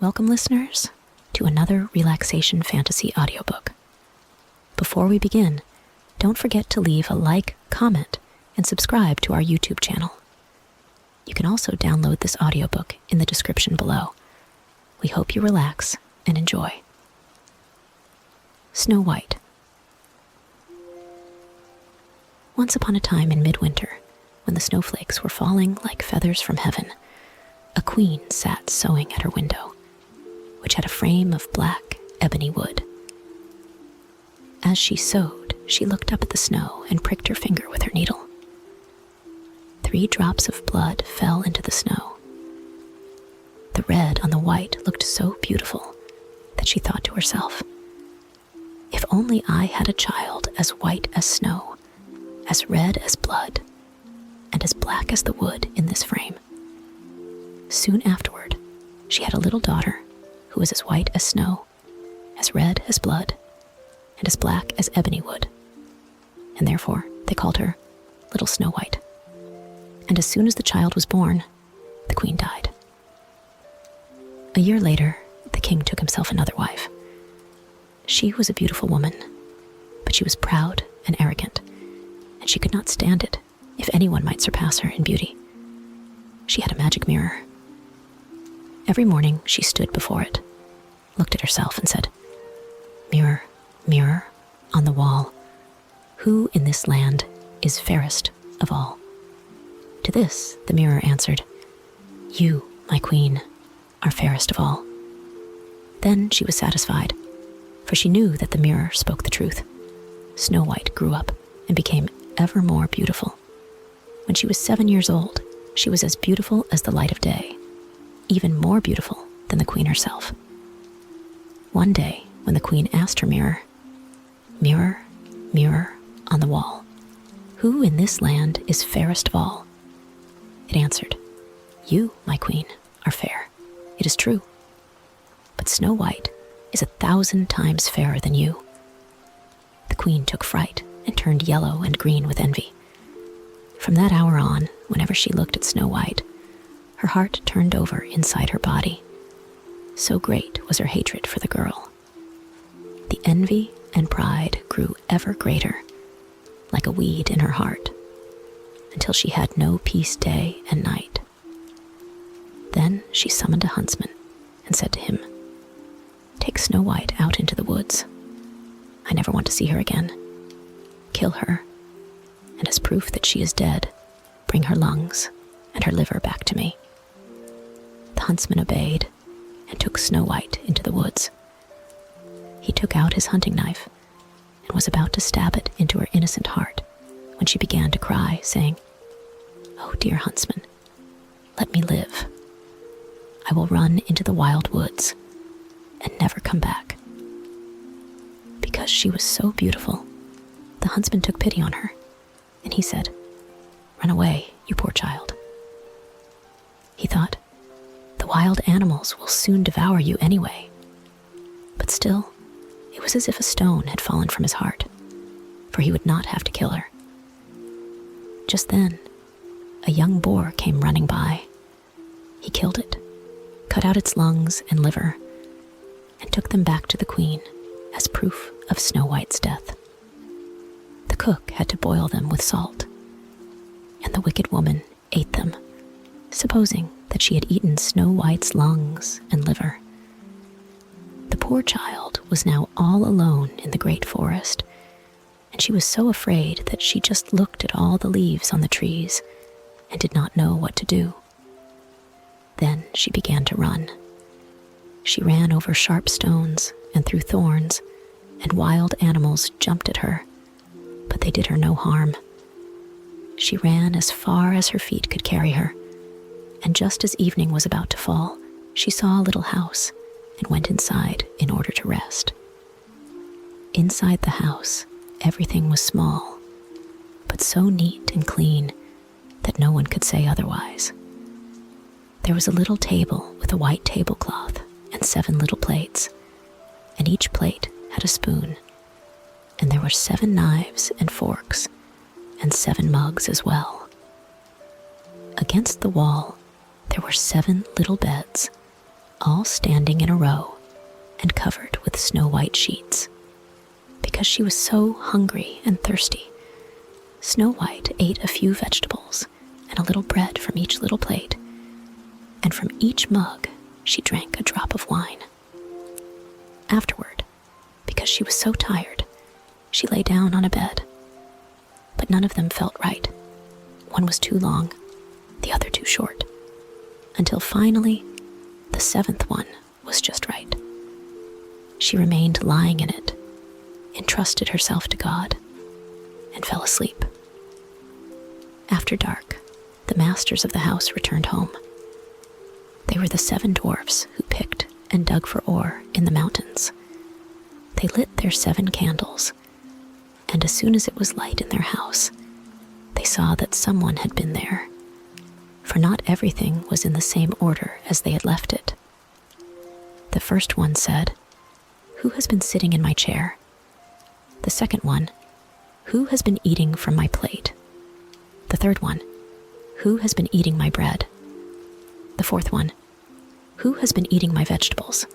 Welcome, listeners, to another relaxation fantasy audiobook. Before we begin, don't forget to leave a like, comment, and subscribe to our YouTube channel. You can also download this audiobook in the description below. We hope you relax and enjoy. Snow White. Once upon a time in midwinter, when the snowflakes were falling like feathers from heaven, a queen sat sewing at her window, which had a frame of black ebony wood. As she sewed, she looked up at the snow and pricked her finger with her needle. 3 drops of blood fell into the snow. The red on the white looked so beautiful that she thought to herself, "If only I had a child as white as snow, as red as blood, and as black as the wood in this frame." Soon afterward, she had a little daughter who was as white as snow, as red as blood, and as black as ebony wood, and therefore they called her Little Snow White. And as soon as the child was born, the queen died. A year later, the king took himself another wife. She was a beautiful woman, but she was proud and arrogant, and she could not stand it if anyone might surpass her in beauty. She had a magic mirror. Every morning she stood before it, looked at herself and said, "Mirror, mirror on the wall, who in this land is fairest of all?" To this the mirror answered, "You, my queen, are fairest of all." Then she was satisfied, for she knew that the mirror spoke the truth. Snow White grew up and became ever more beautiful. When she was 7 years old, she was as beautiful as the light of day, even more beautiful than the queen herself. One day, when the queen asked her mirror, "Mirror, mirror on the wall, who in this land is fairest of all?" it answered, "You, my queen, are fair. It is true. But Snow White is 1,000 times fairer than you." The queen took fright and turned yellow and green with envy. From that hour on, whenever she looked at Snow White, her heart turned over inside her body. So great was her hatred for the girl. The envy and pride grew ever greater, like a weed in her heart, until she had no peace day and night. Then she summoned a huntsman and said to him, "Take Snow White out into the woods. I never want to see her again. Kill her, and as proof that she is dead, bring her lungs and her liver back to me." The huntsman obeyed and took Snow White into the woods. He took out his hunting knife and was about to stab it into her innocent heart when she began to cry, saying, "Oh, dear huntsman, let me live. I will run into the wild woods and never come back." Because she was so beautiful, the huntsman took pity on her, and he said, "Run away, you poor child." He thought, "The wild animals will soon devour you anyway." But still, it was as if a stone had fallen from his heart, for he would not have to kill her. Just then, a young boar came running by. He killed it, cut out its lungs and liver, and took them back to the queen as proof of Snow White's death. The cook had to boil them with salt, and the wicked woman ate them, supposing that she had eaten Snow White's lungs and liver. The poor child was now all alone in the great forest, and she was so afraid that she just looked at all the leaves on the trees and did not know what to do. Then she began to run. She ran over sharp stones and through thorns, and wild animals jumped at her, but they did her no harm. She ran as far as her feet could carry her, and just as evening was about to fall, she saw a little house and went inside in order to rest. Inside the house, everything was small, but so neat and clean that no one could say otherwise. There was a little table with a white tablecloth and 7 little plates, and each plate had a spoon, and there were 7 knives and forks, and 7 mugs as well. Against the wall, there were 7 little beds, all standing in a row and covered with snow-white sheets. Because she was so hungry and thirsty, Snow White ate a few vegetables and a little bread from each little plate, and from each mug she drank a drop of wine. Afterward, because she was so tired, she lay down on a bed. But none of them felt right. One was too long, the other too short, until finally the seventh one was just right. She remained lying in it, entrusted herself to God, and fell asleep. After dark, the masters of the house returned home. They were the 7 dwarfs who picked and dug for ore in the mountains. They lit their 7 candles, and as soon as it was light in their house, they saw that someone had been there, for not everything was in the same order as they had left it. The first one said, "Who has been sitting in my chair?" The second one, "Who has been eating from my plate?" The third one, "Who has been eating my bread?" The fourth one, "Who has been eating my vegetables?"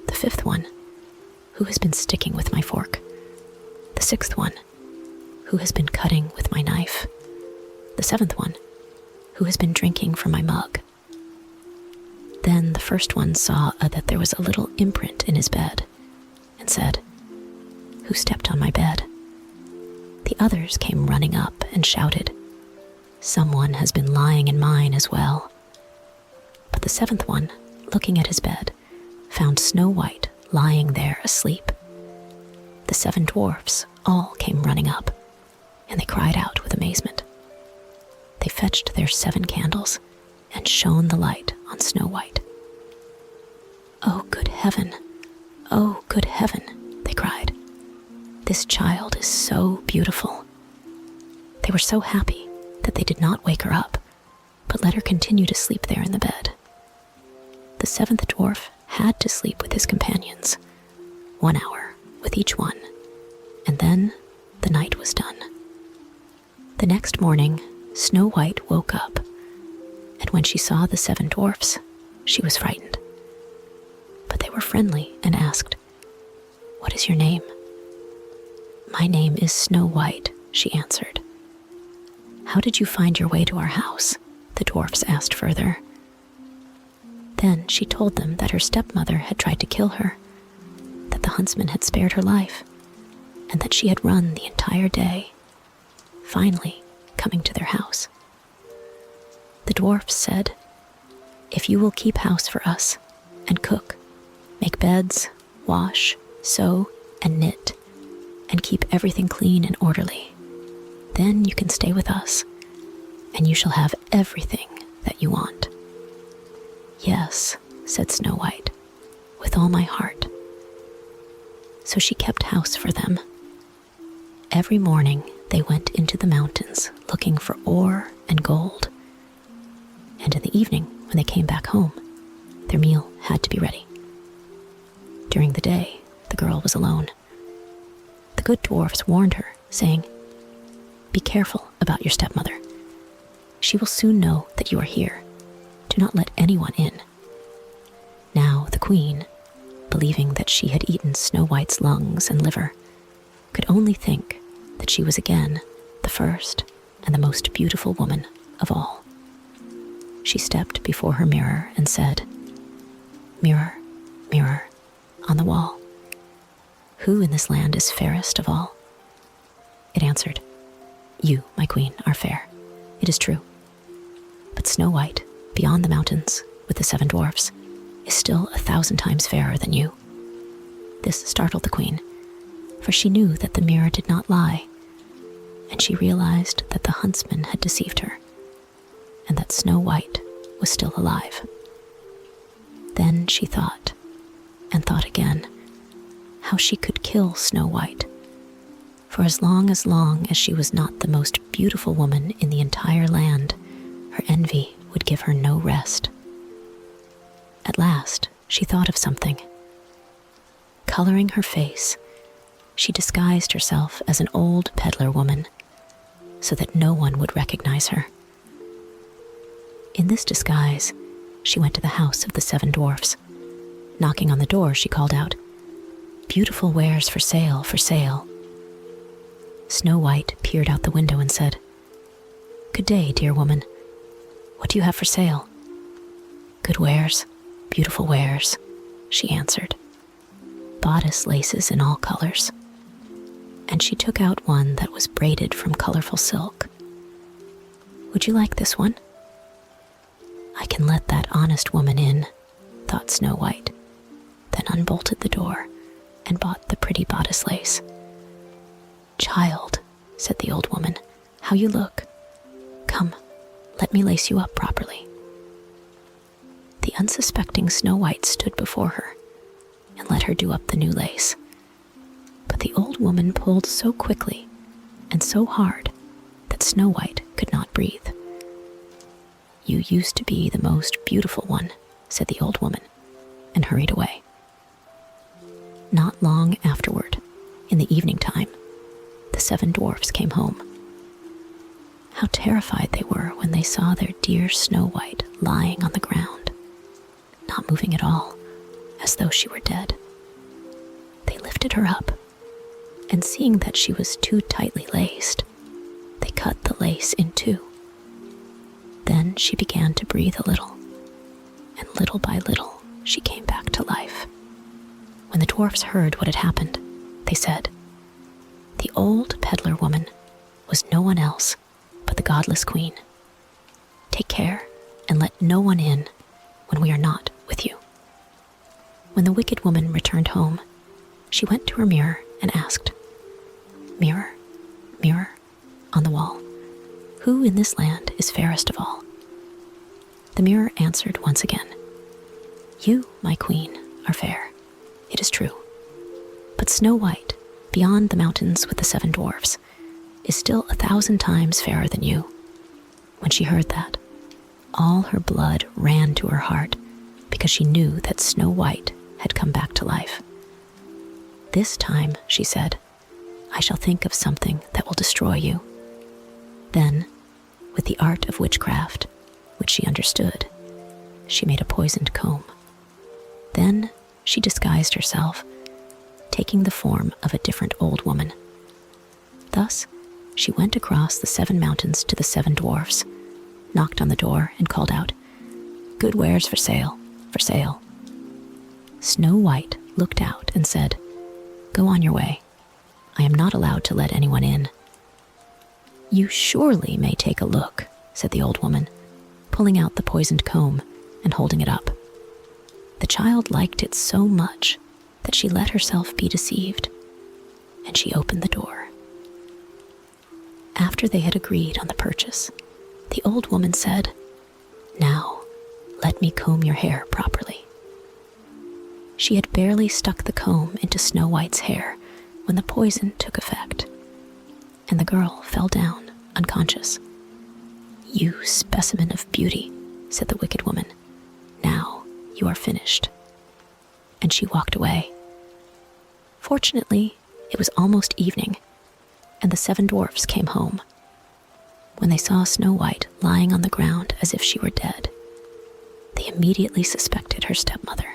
The fifth one, "Who has been sticking with my fork?" The sixth one, "Who has been cutting with my knife?" The seventh one, "Who has been drinking from my mug?" Then the first one saw that there was a little imprint in his bed, and said, "Who stepped on my bed?" The others came running up and shouted, "Someone has been lying in mine as well." But the seventh one, looking at his bed, found Snow White lying there asleep. The 7 dwarfs all came running up, and they cried out with amazement. They fetched their 7 candles and shone the light on Snow White. "Oh, good heaven! Oh, good heaven!" they cried. "This child is so beautiful." They were so happy that they did not wake her up, but let her continue to sleep there in the bed. The 7th dwarf had to sleep with his companions, 1 hour with each one, and then the night was done. The next morning, Snow White woke up, and when she saw the 7 dwarfs, she was frightened. But they were friendly and asked, "What is your name?" "My name is Snow White," she answered. "How did you find your way to our house?" the dwarfs asked further. Then she told them that her stepmother had tried to kill her, that the huntsman had spared her life, and that she had run the entire day, finally coming to their house. The dwarfs said, "If you will keep house for us and cook, make beds, wash, sew, and knit, and keep everything clean and orderly, then you can stay with us, and you shall have everything that you want." "Yes," said Snow White, "with all my heart." So she kept house for them. Every morning they went into the mountains looking for ore and gold, and in the evening when they came back home, their meal had to be ready. During the day, the girl was alone. The good dwarfs warned her, saying, "Be careful about your stepmother. She will soon know that you are here. Do not let anyone in." Now the queen, believing that she had eaten Snow White's lungs and liver, could only think that she was again the first and the most beautiful woman of all. She stepped before her mirror and said, "Mirror, mirror on the wall, who in this land is fairest of all?" It answered, "You, my queen, are fair. It is true. But Snow White, beyond the mountains, with the 7 dwarfs, is still 1,000 times fairer than you." This startled the queen, for she knew that the mirror did not lie, and she realized that the huntsman had deceived her, and that Snow White was still alive. Then she thought, and thought again, how she could kill Snow White, for as long as she was not the most beautiful woman in the entire land, her envy would give her no rest. At last, she thought of something. Coloring her face, she disguised herself as an old peddler woman, so that no one would recognize her. In this disguise, she went to the house of the 7 dwarfs. Knocking on the door, she called out, "Beautiful wares for sale, for sale." Snow White peered out the window and said, "Good day, dear woman. What do you have for sale?" "Good wares, beautiful wares," she answered. "Bodice laces in all colors." And she took out one that was braided from colorful silk. "Would you like this one?" "I can let that honest woman in," thought Snow White, then unbolted the door and bought the pretty bodice lace. "Child," said the old woman, "how you look. Come, let me lace you up properly." The unsuspecting Snow White stood before her and let her do up the new lace. But the old woman pulled so quickly and so hard that Snow White could not breathe. "You used to be the most beautiful one," said the old woman, and hurried away. Not long afterward, in the evening time, the 7 dwarfs came home. How terrified they were when they saw their dear Snow White lying on the ground, not moving at all, as though she were dead. They lifted her up, and seeing that she was too tightly laced, they cut the lace in 2. Then she began to breathe a little, and little by little she came back to life. When the dwarfs heard what had happened, they said, "The old peddler woman was no one else but the godless queen. Take care and let no one in when we are not with you." When the wicked woman returned home, she went to her mirror and asked, "Mirror, mirror on the wall, who in this land is fairest of all?" The mirror answered once again, "You, my queen, are fair, it is true. But Snow White, beyond the mountains with the 7 dwarfs, is still 1,000 times fairer than you." When she heard that, all her blood ran to her heart because she knew that Snow White had come back to life. "This time," she said, "I shall think of something that will destroy you." Then, with the art of witchcraft, which she understood, she made a poisoned comb. Then she disguised herself, taking the form of a different old woman. Thus, she went across the 7 mountains to the 7 dwarfs, knocked on the door, and called out, "Good wares for sale, for sale." Snow White looked out and said, "Go on your way. I am not allowed to let anyone in." "You surely may take a look," said the old woman, pulling out the poisoned comb and holding it up. The child liked it so much that she let herself be deceived, and she opened the door. After they had agreed on the purchase, the old woman said, "Now, let me comb your hair properly." She had barely stuck the comb into Snow White's hair when the poison took effect, and the girl fell down unconscious. "You specimen of beauty," said the wicked woman. "Now you are finished." And she walked away. Fortunately, it was almost evening, and the 7 dwarfs came home. When they saw Snow White lying on the ground as if she were dead, they immediately suspected her stepmother.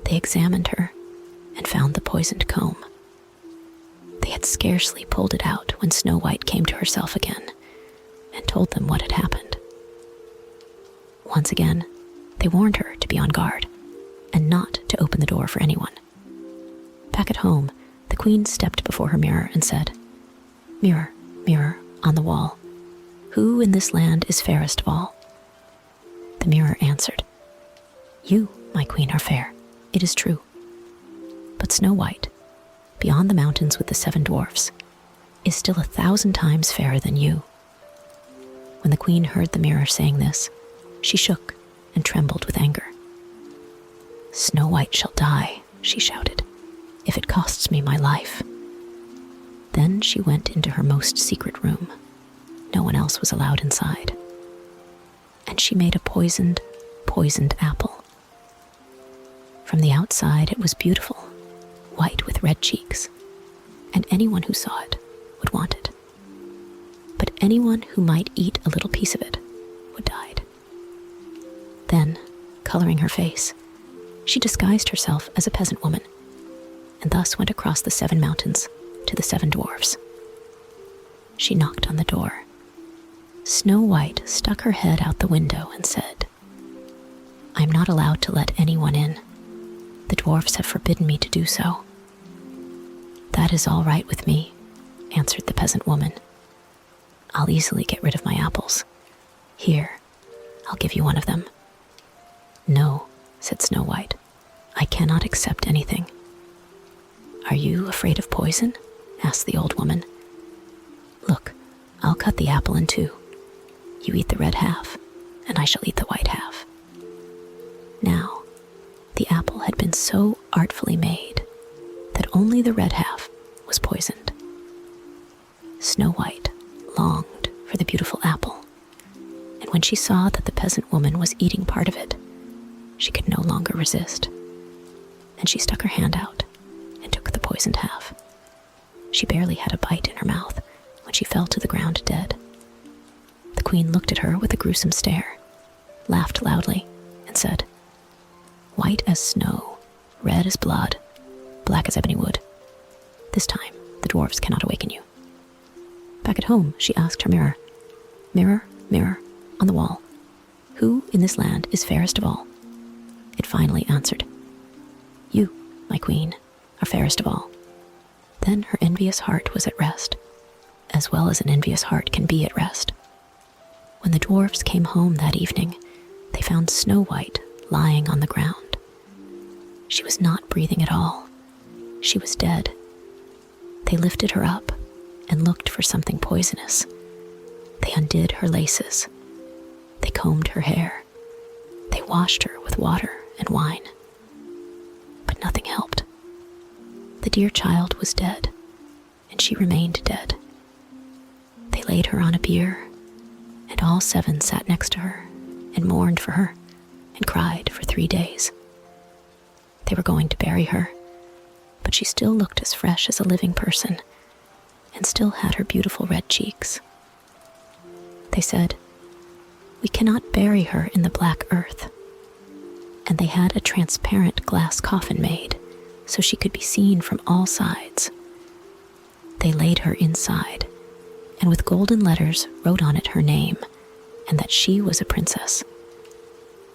They examined her and found the poisoned comb. They had scarcely pulled it out when Snow White came to herself again and told them what had happened. Once again, they warned her to be on guard and not to open the door for anyone. Back at home, the queen stepped before her mirror and said, "Mirror, mirror on the wall, who in this land is fairest of all?" The mirror answered, "You, my queen, are fair, it is true. But Snow White, beyond the mountains with the 7 dwarfs, is still 1,000 times fairer than you." When the queen heard the mirror saying this, she shook and trembled with anger. "Snow White shall die," she shouted, "if it costs me my life." Then she went into her most secret room. No one else was allowed inside. And she made a poisoned apple. From the outside it was beautiful, white with red cheeks, and anyone who saw it would want it. But anyone who might eat a little piece of it would die. coloring her face. She disguised herself as a peasant woman, and thus went across the 7 mountains to the 7 dwarfs. She knocked on the door. Snow White stuck her head out the window and said, "I'm not allowed to let anyone in. The dwarfs have forbidden me to do so." "That is all right with me," answered the peasant woman. "I'll easily get rid of my apples. Here, I'll give you one of them." "No," said Snow White, "I cannot accept anything." "Are you afraid of poison?" asked the old woman. "Look, I'll cut the apple in 2. You eat the red half, and I shall eat the white half." Now, the apple had been so artfully made that only the red half was poisoned. Snow White longed for the beautiful apple, and when she saw that the peasant woman was eating part of it, she could no longer resist, and she stuck her hand out and took the poisoned half. She barely had a bite in her mouth when she fell to the ground dead. The queen looked at her with a gruesome stare, laughed loudly, and said, "White as snow, red as blood, black as ebony wood. This time the dwarfs cannot awaken you." Back at home, she asked her mirror, "Mirror, mirror, on the wall, who in this land is fairest of all?" It finally answered, "You, my queen, are fairest of all." Then her envious heart was at rest, as well as an envious heart can be at rest. When the dwarfs came home that evening, they found Snow White lying on the ground. She was not breathing at all. She was dead. They lifted her up and looked for something poisonous. They undid her laces. They combed her hair. They washed her with water and wine. But nothing helped. The dear child was dead, and she remained dead. They laid her on a bier, and all 7 sat next to her and mourned for her and cried for 3 days. They were going to bury her, but she still looked as fresh as a living person and still had her beautiful red cheeks. They said, "We cannot bury her in the black earth." And they had a transparent glass coffin made so she could be seen from all sides. They laid her inside, and with golden letters wrote on it her name and that she was a princess.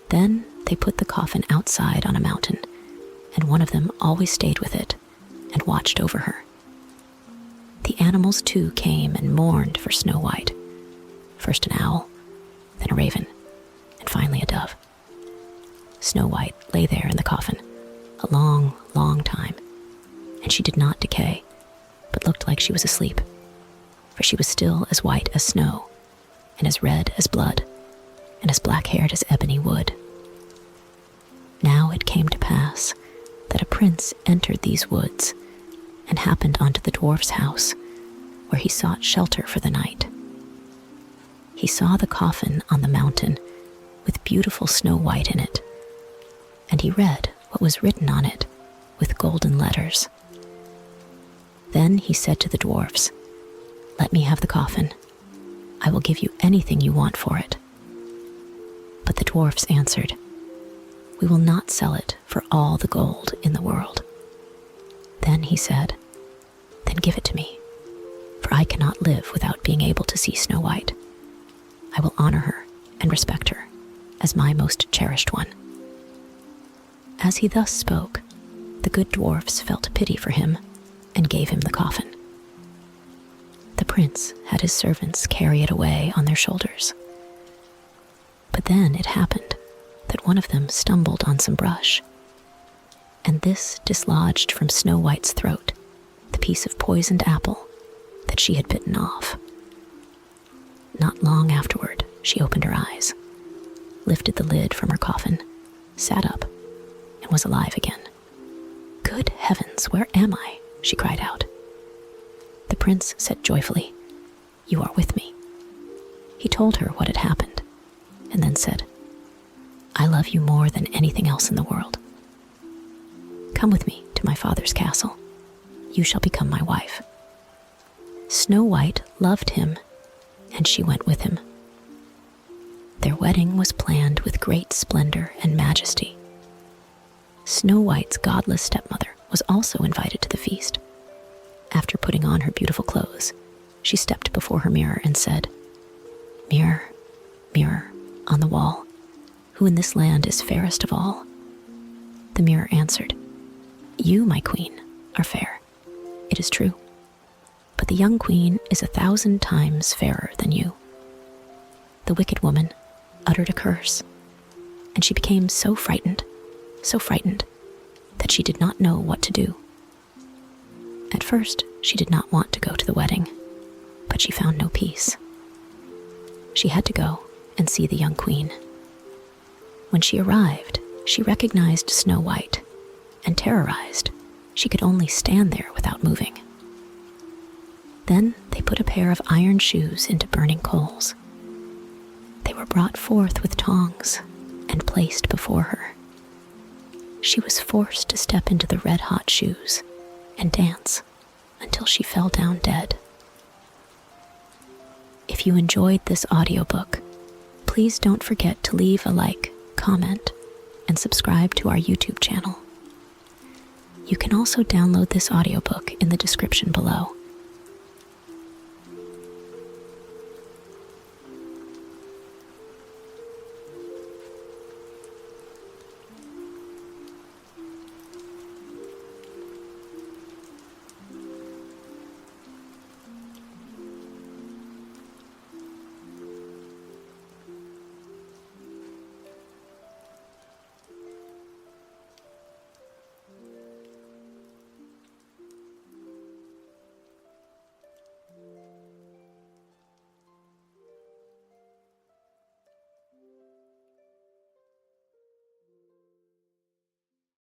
Then they put the coffin outside on a mountain, and one of them always stayed with it and watched over her. The animals too came and mourned for Snow White. First an owl, then a raven, and finally a dove. Snow White lay there in the coffin a long, long time, and she did not decay, but looked like she was asleep, for she was still as white as snow, and as red as blood, and as black-haired as ebony wood. Now it came to pass that a prince entered these woods and happened onto the dwarf's house, where he sought shelter for the night. He saw the coffin on the mountain with beautiful Snow White in it, and he read what was written on it with golden letters. Then he said to the dwarfs, "Let me have the coffin. I will give you anything you want for it." But the dwarfs answered, "We will not sell it for all the gold in the world." Then he said, "Then give it to me, for I cannot live without being able to see Snow White. I will honor her and respect her as my most cherished one." As he thus spoke, the good dwarfs felt pity for him and gave him the coffin. The prince had his servants carry it away on their shoulders. But then it happened that one of them stumbled on some brush, and this dislodged from Snow White's throat the piece of poisoned apple that she had bitten off. Not long afterward, she opened her eyes, lifted the lid from her coffin, sat up, and was alive again. "Good heavens, where am I?" she cried out. The prince said joyfully, "You are with me." He told her what had happened, and then said, "I love you more than anything else in the world. Come with me to my father's castle. You shall become my wife." Snow White loved him, and she went with him. Their wedding was planned with great splendor and majesty. Snow White's godless stepmother was also invited to the feast. After putting on her beautiful clothes, she stepped before her mirror and said, "Mirror, mirror on the wall, who in this land is fairest of all?" The mirror answered, "You, my queen, are fair, it is true, but the young queen is 1,000 times fairer than you." The wicked woman uttered a curse, and she became so frightened, that she did not know what to do. At first, she did not want to go to the wedding, but she found no peace. She had to go and see the young queen. When she arrived, she recognized Snow White, and terrorized, she could only stand there without moving. Then they put a pair of iron shoes into burning coals. They were brought forth with tongs and placed before her. She was forced to step into the red-hot shoes and dance until she fell down dead. If you enjoyed this audiobook, please don't forget to leave a like, comment, and subscribe to our YouTube channel. You can also download this audiobook in the description below.